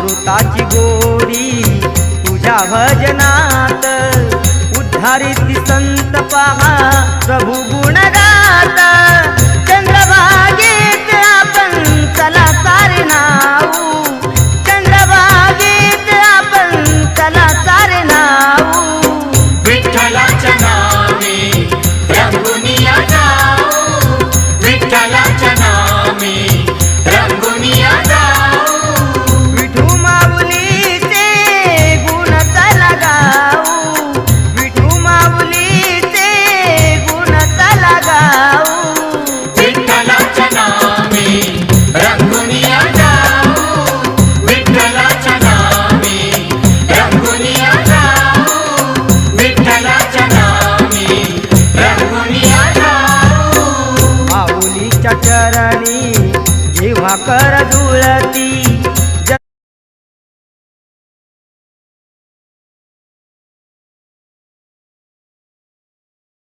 अमृताची गोडी तुझ्या भजनात उद्धारित संत पहा प्रभु गुण गात चंद्रभागेत आपण चला सारे नाऊ चंद्रभागेत आपण चला सारे नाऊ विठ्ठलाच्या नावे रंगुनिया जाऊ विठ्ठलाच्या नावे रंगुनिया जाऊ विठू माऊलीचे गुण चला गाऊ विठू माऊलीचे गुण चला गाऊ विठ्ठलाच्या नावे रंगुनिया जाऊ विठ्ठलाच्या नावे रंगुनिया जाऊ विठ्ठलाच्या नावे रंगुनिया जाऊ माऊलीच्या चरणी जेव्हा कर जुळती